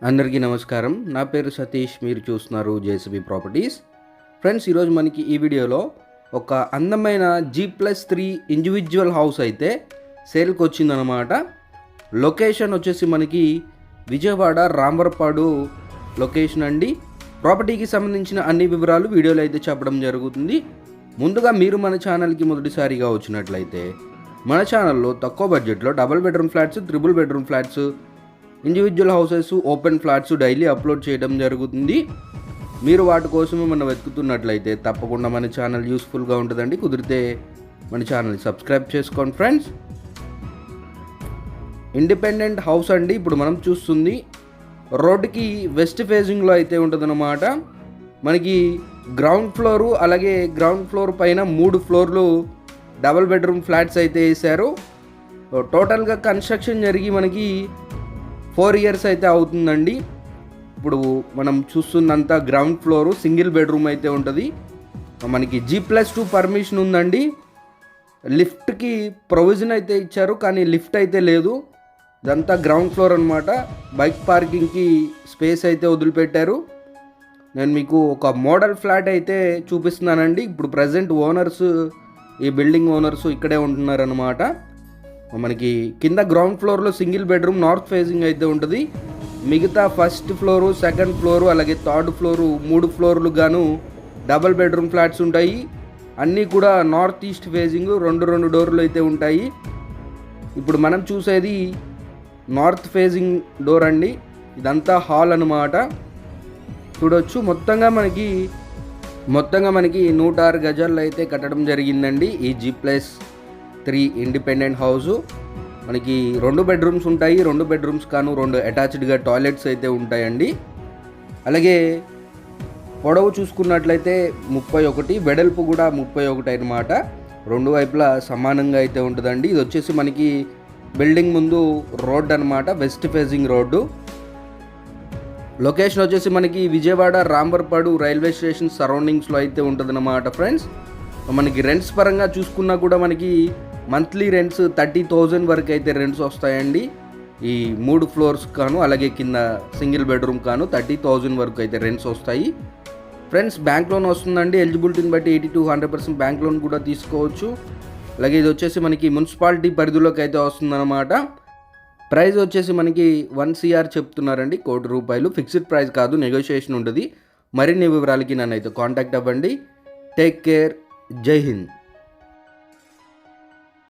అందరికీ నమస్కారం. నా పేరు సతీష్. మీరు చూస్తున్నారు జేసీబీ ప్రాపర్టీస్. ఫ్రెండ్స్, ఈరోజు మనకి ఈ వీడియోలో ఒక అందమైన G+3 ఇండివిజువల్ హౌస్ అయితే సేల్కి వచ్చిందనమాట. లొకేషన్ వచ్చేసి మనకి విజయవాడ రాంబర్పాడు లొకేషన్ అండి. ప్రాపర్టీకి సంబంధించిన అన్ని వివరాలు వీడియోలో అయితే చెప్పడం జరుగుతుంది. ముందుగా మీరు మన ఛానల్కి మొదటిసారిగా వచ్చినట్లయితే మన ఛానల్లో తక్కువ బడ్జెట్లో double bedroom flats, triple bedroom flats, individual houses, open flats daily upload చేయడం జరుగుతుంది. మీరు వాటి కోసం మనం వెతుకుతున్నట్లయితే తప్పకుండా మన ఛానల్ యూస్ఫుల్గా ఉంటుందండి. కుదిరితే మన ఛానల్ సబ్స్క్రైబ్ చేసుకోండి ఫ్రెండ్స్. ఇండిపెండెంట్ హౌస్ అండి. ఇప్పుడు మనం చూస్తుంది రోడ్డుకి వెస్ట్ ఫేజింగ్లో అయితే ఉంటుందన్నమాట. మనకి గ్రౌండ్ ఫ్లోరు, అలాగే గ్రౌండ్ ఫ్లోర్ పైన 3 ఫ్లోర్లు డబుల్ బెడ్రూమ్ ఫ్లాట్స్ అయితే వేశారు. టోటల్గా కన్స్ట్రక్షన్ జరిగి మనకి 4 ఇయర్స్ అయితే అవుతుందండి. ఇప్పుడు మనం చూస్తున్నంత గ్రౌండ్ ఫ్లోరు సింగిల్ బెడ్రూమ్ అయితే ఉంటుంది. మనకి G+2 పర్మిషన్ ఉందండి. లిఫ్ట్కి ప్రొవిజన్ అయితే ఇచ్చారు, కానీ లిఫ్ట్ అయితే లేదు. ఇదంతా గ్రౌండ్ ఫ్లోర్ అనమాట. బైక్ పార్కింగ్కి స్పేస్ అయితే వదిలిపెట్టారు. నేను మీకు ఒక మోడల్ ఫ్లాట్ అయితే చూపిస్తున్నానండి. ఇప్పుడు ప్రజెంట్ ఓనర్స్, ఈ బిల్డింగ్ ఓనర్స్ ఇక్కడే ఉంటున్నారనమాట. మనకి కింద గ్రౌండ్ ఫ్లోర్లో సింగిల్ బెడ్రూమ్ నార్త్ ఫేసింగ్ అయితే ఉంటుంది. మిగతా ఫస్ట్ ఫ్లోరు, సెకండ్ ఫ్లోరు, అలాగే థర్డ్ ఫ్లోరు, 3 ఫ్లోర్లు గాను డబల్ బెడ్రూమ్ ఫ్లాట్స్ ఉంటాయి. అన్నీ కూడా నార్త్ ఈస్ట్ ఫేసింగ్, 2 డోర్లు అయితే ఉంటాయి. ఇప్పుడు మనం చూసేది నార్త్ ఫేసింగ్ డోర్ అండి. ఇదంతా హాల్ అనమాట. చూడొచ్చు. మొత్తంగా మనకి 106 గజాల్లో అయితే కట్టడం జరిగిందండి ఈ G+3 ఇండిపెండెంట్ హౌసు. మనకి 2 బెడ్రూమ్స్ ఉంటాయి. 2 బెడ్రూమ్స్ కాను 2 అటాచ్డ్గా టాయిలెట్స్ అయితే ఉంటాయండి. అలాగే పొడవు చూసుకున్నట్లయితే 31, వెడల్పు కూడా 31 అనమాట. 2 వైపులా సమానంగా అయితే ఉంటుందండి. ఇది వచ్చేసి మనకి బిల్డింగ్ ముందు రోడ్ అనమాట, వెస్ట్ ఫేసింగ్ రోడ్డు. లొకేషన్ వచ్చేసి మనకి విజయవాడ రాంబర్పాడు రైల్వే స్టేషన్ సరౌండింగ్స్లో అయితే ఉంటుందన్నమాట ఫ్రెండ్స్. మనకి రెంట్స్ పరంగా చూసుకున్నా కూడా మనకి మంత్లీ రెంట్స్ 30,000 వరకు అయితే రెంట్స్ వస్తాయండి. ఈ 3 ఫ్లోర్స్ కాను, అలాగే కింద సింగిల్ బెడ్రూమ్ కాను 30,000 వరకు అయితే రెంట్స్ వస్తాయి ఫ్రెండ్స్. బ్యాంక్ లోన్ వస్తుందండి. ఎలిజిబిలిటీని బట్టి 80 to 100% బ్యాంక్ లోన్ కూడా తీసుకోవచ్చు. అలాగే ఇది వచ్చేసి మనకి మున్సిపాలిటీ పరిధిలోకి అయితే వస్తుందన్నమాట. ప్రైస్ వచ్చేసి మనకి 1 CR చెప్తున్నారండి, ₹1,00,00,000. ఫిక్స్డ్ ప్రైస్ కాదు, నెగోషియేషన్ ఉంటుంది. మరిన్ని వివరాలకి నన్ను అయితే కాంటాక్ట్ అవ్వండి. Take care. జై హింద్.